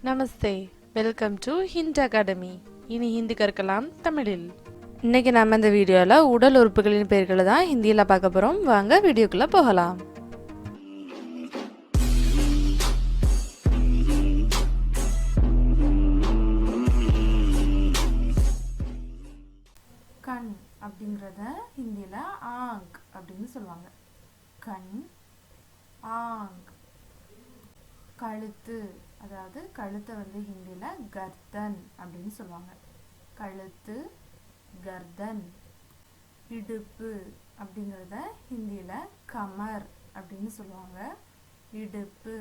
Namaste, welcome to Hind academy. இனி ஹிந்தி கற்கலாம் தமிழில். இன்னைக்கு நம்ம இந்த வீடியோவில் உடல் உறுப்புகளின் பெயர்களை தான் ஹிந்தியில் பார்க்க போகிறோம். வாங்க வீடியோக்குள்ளே போகலாம். கண் அப்படிங்கிறத ஹிந்தியில் ஆங்க் அப்படின்னு சொல்லுவாங்க. கண், ஆங்க். கழுத்து, அதாவது கழுத்தை ஹிந்தியில் கர்தன் அப்படின்னு சொல்லுவாங்க. கழுத்து, கர்தன். இடுப்பு அப்படிங்கிறத ஹிந்தியில் கமர் அப்படின்னு சொல்லுவாங்க. இடுப்பு,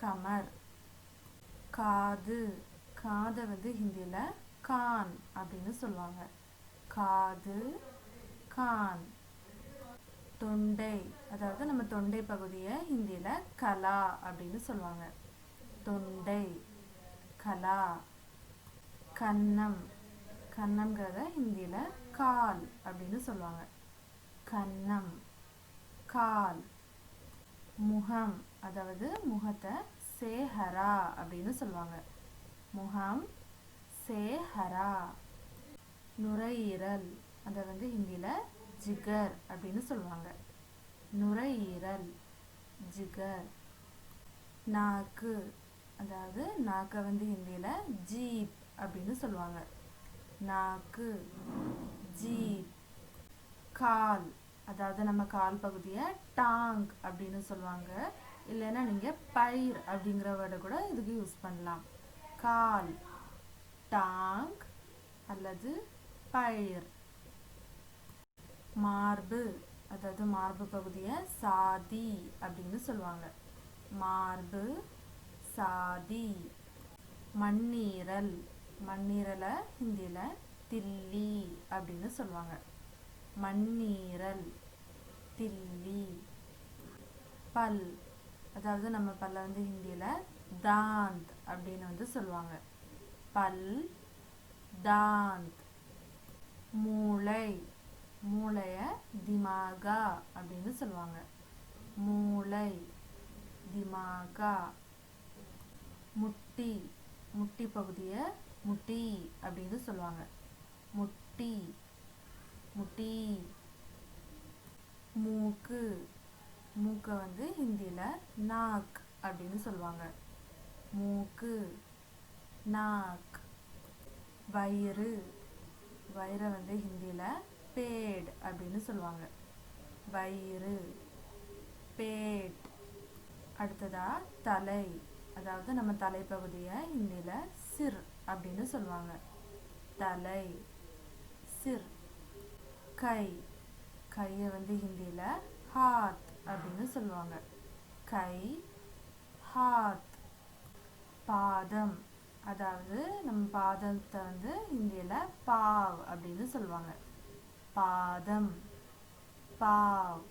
கமர். காது, காதை ஹிந்தியில் கான் அப்படின்னு சொல்லுவாங்க. காது, கான். தொண்டை, அதாவது நம்ம தொண்டை பகுதியை ஹிந்தியில் கலா அப்படின்னு சொல்லுவாங்க. தொண்டை, கலா. கன்னம், கன்னம்ங்கிறத ஹிந்தியில் கால் அப்படின்னு சொல்லுவாங்க. கன்னம், கால். முகம், அதாவது முகத்தை சேஹரா அப்படின்னு சொல்லுவாங்க. முகம், சேஹரா. நுரையீரல், அதை ஹிந்தியில் ஜிகர் அப்படின்னு சொல்லுவாங்க. நுரையீரல், ஜிகர். நாக்கு, அதாவது நாக்கை ஹிந்தியில் ஜீப் அப்படின்னு சொல்லுவாங்க. நாக்கு, ஜீப். கால், அதாவது நம்ம கால் பகுதியை டாங் அப்படின்னு சொல்லுவாங்க. இல்லைன்னா நீங்கள் பயிர் அப்படிங்கிற வேர்டை கூட இதுக்கு யூஸ் பண்ணலாம். கால், டாங் அல்லது பயிர். மார்பு, அதாவது மார்பு பகுதியை சாதி அப்படின்னு சொல்லுவாங்க. மார்பு, சாதி. மண்ணீரல், மண்ணீரலை ஹிந்தியில் தில்லி அப்படின்னு சொல்லுவாங்க. மண்ணீரல், தில்லி. பல், அதாவது நம்ம பல்ல ஹிந்தியில் தாந்த் அப்படின்னு சொல்லுவாங்க. பல், தாந்த். மூளை, மூளைய திமாகா அப்படின்னு சொல்லுவாங்க. மூளை, திமாகா. முட்டி, முட்டி பகுதியை முட்டி அப்படின்னு சொல்லுவாங்க. முட்டி, முட்டி. மூக்கு, மூக்கை ஹிந்தியில் நாக் அப்படின்னு சொல்லுவாங்க. மூக்கு, நாக். வயிறு, வயிறை ஹிந்தியில் பேட் அப்படின்னு சொல்லுவாங்க. வயிறு, பேட். அடுத்ததா தலை, அதாவது நம்ம தலைப்பகுதியை ஹிந்தியில் சிர் அப்படின்னு சொல்லுவாங்க. தலை, சிர். கை, கையை ஹிந்தியில் ஹாத் அப்படின்னு சொல்லுவாங்க. கை, ஹாத். பாதம், அதாவது நம்ம பாதத்தை ஹிந்தியில் பாவ் அப்படின்னு சொல்லுவாங்க. பாதம், பாவ்.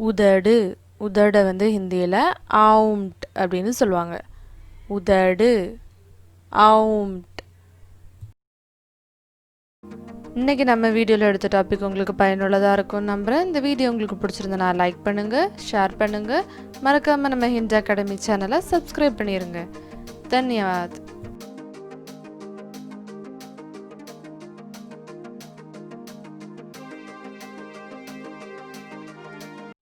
உதடு, உதடை ஹிந்தியில் ஆவும்ட் அப்படின்னு சொல்லுவாங்க. உதடு, ஆவும்ட். இன்றைக்கி நம்ம வீடியோவில் எடுத்த டாபிக் உங்களுக்கு பயனுள்ளதாக இருக்கும் நம்புகிறேன். இந்த வீடியோ உங்களுக்கு பிடிச்சிருந்தனா லைக் பண்ணுங்கள், ஷேர் பண்ணுங்கள். மறக்காமல் நம்ம ஹிண்ட் அகாடமி சேனலை சப்ஸ்கிரைப் பண்ணிடுங்க. தன்யவாத்.